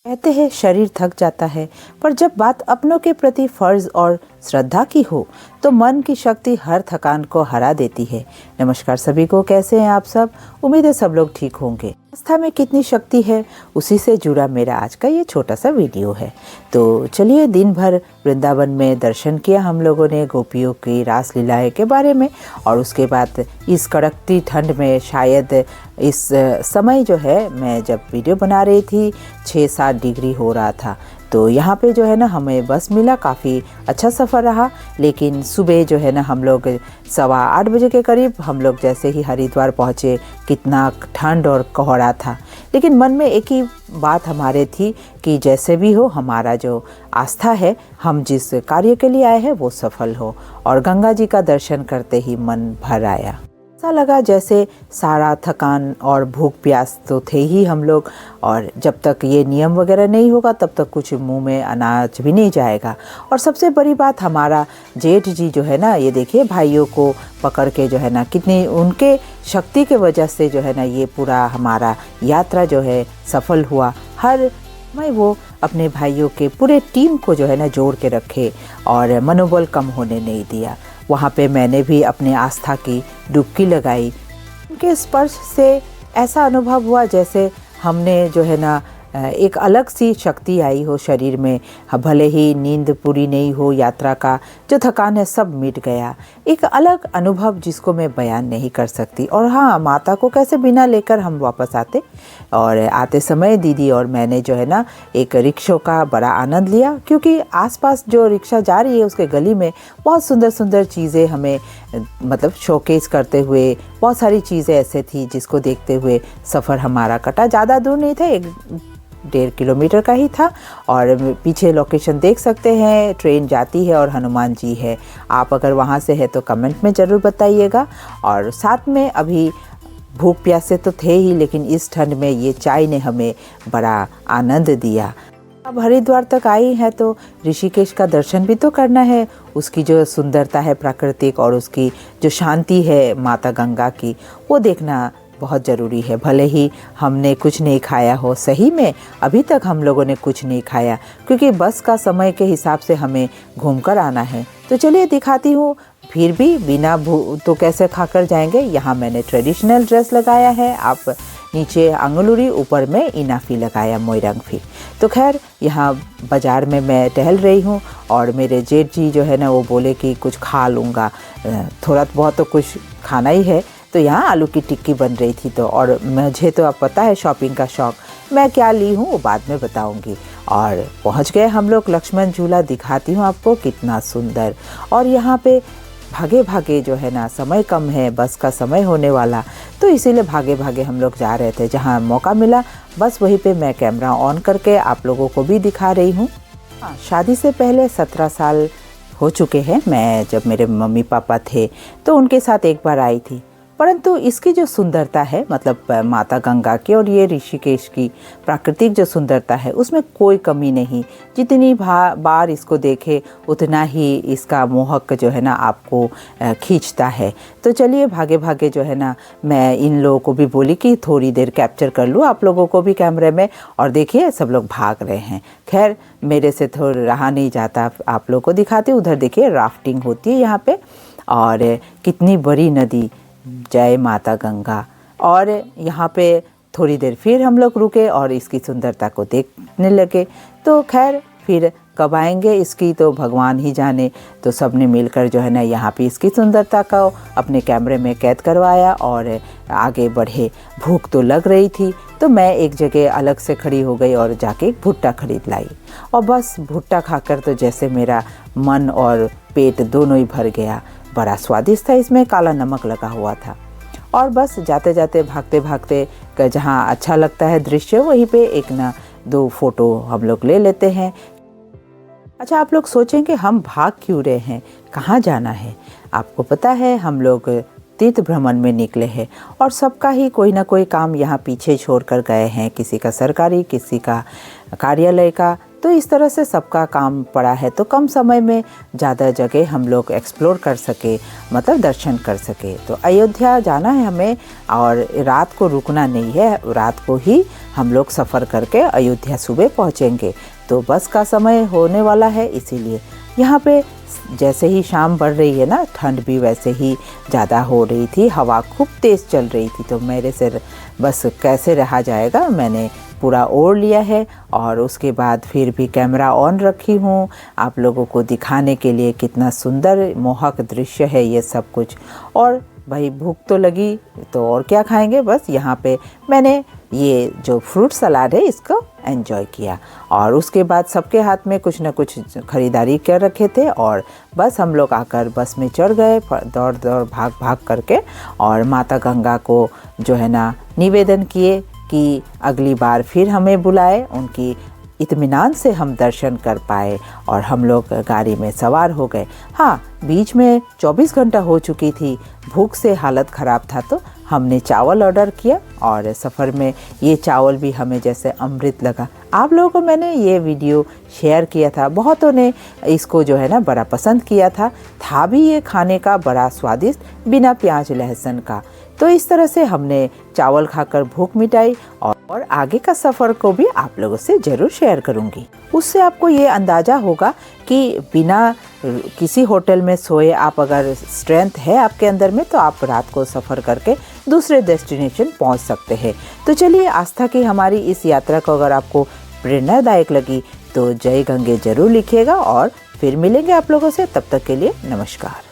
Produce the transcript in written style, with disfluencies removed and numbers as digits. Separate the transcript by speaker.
Speaker 1: कहते हैं शरीर थक जाता है, पर जब बात अपनों के प्रति फर्ज और श्रद्धा की हो तो मन की शक्ति हर थकान को हरा देती है। नमस्कार सभी को, कैसे हैं आप सब? उम्मीद है सब लोग ठीक होंगे। आस्था में कितनी शक्ति है, उसी से जुड़ा मेरा आज का ये छोटा सा वीडियो है। तो चलिए, दिन भर वृंदावन में दर्शन किया हम लोगों ने गोपियों की रास लीलाएं के बारे में, और उसके बाद इस कड़कती ठंड में, शायद इस समय जो है, मैं जब वीडियो बना रही थी 6-7 डिग्री हो रहा था। तो यहाँ पे जो है ना, हमें बस मिला, काफ़ी अच्छा सफ़र रहा। लेकिन सुबह जो है ना, हम लोग 7:15 बजे के करीब हम लोग जैसे ही हरिद्वार पहुँचे, कितना ठंड और कोहरा था। लेकिन मन में एक ही बात हमारे थी कि जैसे भी हो, हमारा जो आस्था है, हम जिस कार्य के लिए आए हैं वो सफल हो। और गंगा जी का दर्शन करते ही मन भर आया। ऐसा लगा जैसे सारा थकान और भूख प्यास तो थे ही हम लोग, और जब तक ये नियम वगैरह नहीं होगा तब तक कुछ मुंह में अनाज भी नहीं जाएगा। और सबसे बड़ी बात, हमारा जेठ जी जो है ना, ये देखिए भाइयों को पकड़ के जो है ना, कितनी उनके शक्ति के वजह से जो है ना, ये पूरा हमारा यात्रा जो है सफल हुआ। हर समय वो अपने भाइयों के पूरे टीम को जो है ना जोड़ के रखे और मनोबल कम होने नहीं दिया। वहाँ पे मैंने भी अपने आस्था की डुबकी लगाई। उनके स्पर्श से ऐसा अनुभव हुआ जैसे हमने जो है ना, एक अलग सी शक्ति आई हो शरीर में। भले ही नींद पूरी नहीं हो, यात्रा का जो थकान है सब मिट गया। एक अलग अनुभव जिसको मैं बयान नहीं कर सकती। और हाँ, माता को कैसे बिना लेकर हम वापस आते, और आते समय दीदी और मैंने जो है ना, एक रिक्शों का बड़ा आनंद लिया, क्योंकि आसपास जो रिक्शा जा रही है उसके गली में बहुत सुंदर सुंदर चीज़ें हमें मतलब शोकेस करते हुए, बहुत सारी चीज़ें ऐसे थी जिसको देखते हुए सफ़र हमारा कटा। ज़्यादा दूर नहीं था, 1-1.5 किलोमीटर का ही था। और पीछे लोकेशन देख सकते हैं, ट्रेन जाती है और हनुमान जी है। आप अगर वहाँ से है तो कमेंट में ज़रूर बताइएगा। और साथ में अभी भूख प्यास से तो थे ही, लेकिन इस ठंड में ये चाय ने हमें बड़ा आनंद दिया। अब हरिद्वार तक आई है तो ऋषिकेश का दर्शन भी तो करना है। उसकी जो सुंदरता है प्राकृतिक, और उसकी जो शांति है माता गंगा की, वो देखना बहुत ज़रूरी है। भले ही हमने कुछ नहीं खाया हो, सही में अभी तक हम लोगों ने कुछ नहीं खाया, क्योंकि बस का समय के हिसाब से हमें घूमकर आना है। तो चलिए दिखाती हूँ। फिर भी बिना तो कैसे खाकर जाएंगे। यहाँ मैंने ट्रेडिशनल ड्रेस लगाया है, आप नीचे अंगलूरी, ऊपर में इनाफी लगाया, मोइरंगफी। तो खैर, यहाँ बाज़ार में मैं टहल रही हूँ, और मेरे जेठ जी जो है ना, वो बोले कि कुछ खा लूँगा, थोड़ा बहुत तो कुछ खाना ही है। तो यहाँ आलू की टिक्की बन रही थी। तो और मुझे तो अब पता है शॉपिंग का शौक़, मैं क्या ली हूँ वो बाद में बताऊँगी। और पहुँच गए हम लोग लक्ष्मण झूला, दिखाती हूँ आपको कितना सुंदर। और यहाँ पे भागे भागे जो है ना, समय कम है, बस का समय होने वाला, तो इसीलिए भागे भागे हम लोग जा रहे थे। जहाँ मौका मिला बस वहीं पे मैं कैमरा ऑन करके आप लोगों को भी दिखा रही हूँ। हाँ, शादी से पहले 17 साल हो चुके हैं। मैं जब मेरे मम्मी पापा थे तो उनके साथ एक बार आई थी। परंतु इसकी जो सुंदरता है, मतलब माता गंगा की और ये ऋषिकेश की प्राकृतिक जो सुंदरता है, उसमें कोई कमी नहीं। जितनी बार इसको देखे उतना ही इसका मोहक जो है ना आपको खींचता है। तो चलिए, भागे भागे जो है ना, मैं इन लोगों को भी बोली कि थोड़ी देर कैप्चर कर लूँ आप लोगों को भी कैमरे में। और देखिए सब लोग भाग रहे हैं। खैर, मेरे से तो रहा नहीं जाता, आप लोगों को दिखाते। उधर देखिए राफ्टिंग होती है यहाँ पे, और कितनी बड़ी नदी, जय माता गंगा। और यहाँ पे थोड़ी देर फिर हम लोग रुके और इसकी सुंदरता को देखने लगे। तो खैर, फिर कब आएंगे इसकी तो भगवान ही जाने। तो सब ने मिलकर जो है ना, यहाँ पे इसकी सुंदरता को अपने कैमरे में कैद करवाया और आगे बढ़े। भूख तो लग रही थी, तो मैं एक जगह अलग से खड़ी हो गई और जाके एक भुट्टा खरीद लाई। और बस भुट्टा खाकर तो जैसे मेरा मन और पेट दोनों ही भर गया। बड़ा स्वादिष्ट था, इसमें काला नमक लगा हुआ था। और बस जाते जाते, भागते भागते, जहाँ अच्छा लगता है दृश्य, वहीं पे 1-2 फ़ोटो हम लोग ले लेते हैं। अच्छा, आप लोग सोचेंगे हम भाग क्यों रहे हैं, कहाँ जाना है? आपको पता है, हम लोग तीर्थ भ्रमण में निकले हैं, और सबका ही कोई ना कोई काम यहाँ पीछे छोड़ कर गए हैं। किसी का सरकारी, किसी का कार्यालय का, तो इस तरह से सबका काम पड़ा है, तो कम समय में ज़्यादा जगह हम लोग एक्सप्लोर कर सके, मतलब दर्शन कर सके। तो अयोध्या जाना है हमें और रात को रुकना नहीं है, रात को ही हम लोग सफ़र करके अयोध्या सुबह पहुँचेंगे। तो बस का समय होने वाला है, इसीलिए यहाँ पे जैसे ही शाम बढ़ रही है ना, ठंड भी वैसे ही ज़्यादा हो रही थी, हवा खूब तेज़ चल रही थी। तो मेरे से बस कैसे रहा जाएगा, मैंने पूरा ओढ़ लिया है और उसके बाद फिर भी कैमरा ऑन रखी हूँ आप लोगों को दिखाने के लिए कितना सुंदर मोहक दृश्य है ये सब कुछ। और भाई भूख तो लगी, तो और क्या खाएंगे, बस यहाँ पे मैंने ये जो फ्रूट सलाद है इसको एंजॉय किया। और उसके बाद सबके हाथ में कुछ न कुछ ख़रीदारी कर रखे थे और बस हम लोग आकर बस में चढ़ गए, दौड़ दौड़ भाग भाग करके, और माता गंगा को जो है ना निवेदन किए कि अगली बार फिर हमें बुलाए, उनकी इत्मीनान से हम दर्शन कर पाए। और हम लोग गाड़ी में सवार हो गए। हाँ, बीच में 24 घंटा हो चुकी थी, भूख से हालत ख़राब था, तो हमने चावल ऑर्डर किया और सफ़र में ये चावल भी हमें जैसे अमृत लगा। आप लोगों को मैंने ये वीडियो शेयर किया था, बहुतों ने इसको जो है ना बड़ा पसंद किया था भी ये खाने का बड़ा स्वादिष्ट, बिना प्याज लहसुन का। तो इस तरह से हमने चावल खाकर भूख मिटाई और आगे का सफ़र को भी आप लोगों से ज़रूर शेयर करूंगी। उससे आपको ये अंदाज़ा होगा कि बिना किसी होटल में सोए आप अगर स्ट्रेंथ है आपके अंदर में, तो आप रात को सफ़र करके दूसरे डेस्टिनेशन पहुंच सकते हैं। तो चलिए, आस्था की हमारी इस यात्रा को अगर आपको प्रेरणादायक लगी तो जय गंगे ज़रूर लिखिएगा और फिर मिलेंगे आप लोगों से। तब तक के लिए नमस्कार।